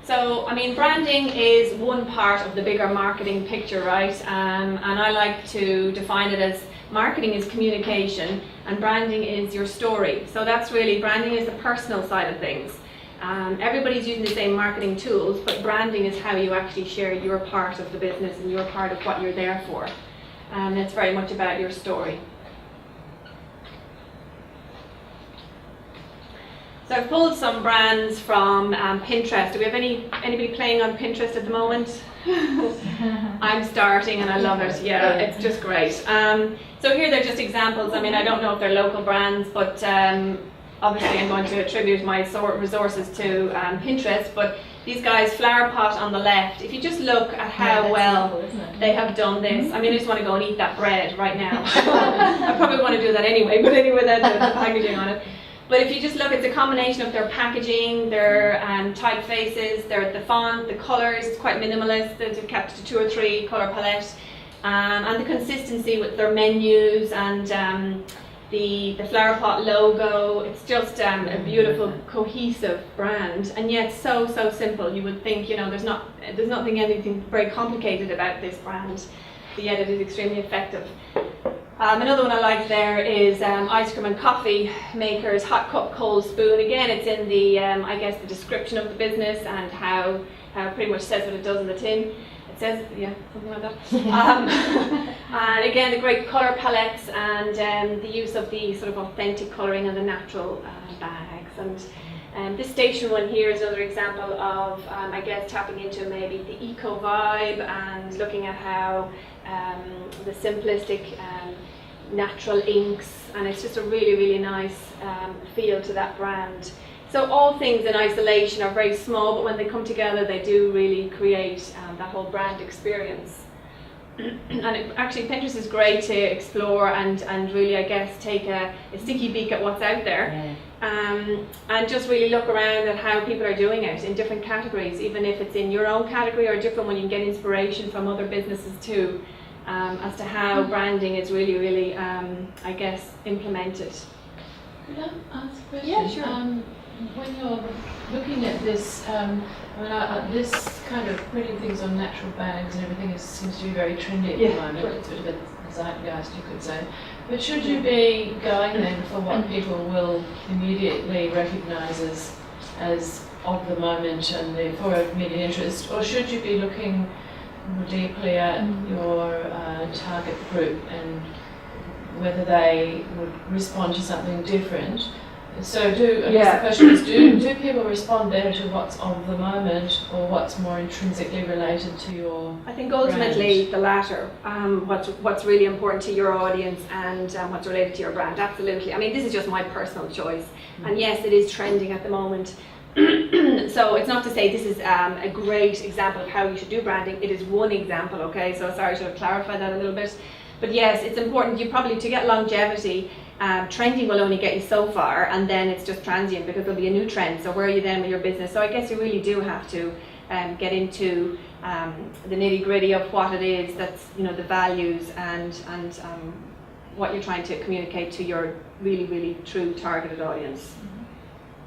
So, I mean, branding is one part of the bigger marketing picture, right? And I like to define it as marketing is communication and branding is your story. So that's really, branding is the personal side of things. Everybody's using the same marketing tools, but branding is how you actually share your part of the business and your part of what you're there for. It's very much about your story. So I've pulled some brands from Pinterest. Do we have anybody playing on Pinterest at the moment? I'm starting and I love it. Yeah, it's just great. So here they're just examples. I mean, I don't know if they're local brands, but obviously I'm going to attribute my resources to Pinterest. But these guys, Flower Pot on the left, if you just look at how well they have done this, I mean, I just want to go and eat that bread right now. I probably want to do that anyway, but anyway, the packaging on it. But if you just look, it's a combination of their packaging, their typefaces, the font, the colours. It's quite minimalist. They've kept to 2 or 3 colour palette, and the consistency with their menus and the Flower Pot logo. It's just a beautiful, cohesive brand, and yet so simple. You would think, you know, there's nothing anything very complicated about this brand, but yet it is extremely effective. Another one I like there is ice cream and coffee makers, hot cup, cold spoon. Again, it's in the, I guess, the description of the business and how pretty much says what it does in the tin. It says, yeah, something like that. And again, the great colour palettes and the use of the sort of authentic colouring and the natural bags. And this station one here is another example of, I guess, tapping into maybe the eco vibe and looking at how the simplistic natural inks, and it's just a really nice feel to that brand. So all things in isolation are very small, but when they come together they do really create that whole brand experience. And actually Pinterest is great to explore and really, I guess, take a sticky beak at what's out there. And just really look around at how people are doing it in different categories. Even if it's in your own category or a different one, you can get inspiration from other businesses too, as to how branding is really I guess, implemented. Could I ask a question? Yeah, sure. When you're looking at this, this kind of putting things on natural bags and everything seems to be very trendy at the moment. It's a bit of a zeitgeist, you could say. But should you be going then for what people will immediately recognise as of the moment and therefore of immediate interest, or should you be looking more deeply at your target group and whether they would respond to something different? So I guess the question is, do people respond better to what's of the moment or what's more intrinsically related to your I think ultimately brand? the latter, what's really important to your audience and what's related to your brand, absolutely. I mean, this is just my personal choice, and yes, it is trending at the moment. So it's not to say this is a great example of how you should do branding. It is one example, okay? So sorry, I should have clarified that a little bit. But yes, it's important. You probably, to get longevity, trending will only get you so far, and then it's just transient because there'll be a new trend. So where are you then with your business? So I guess you really do have to get into the nitty gritty of what it is that's, you know, the values and what you're trying to communicate to your really true targeted audience.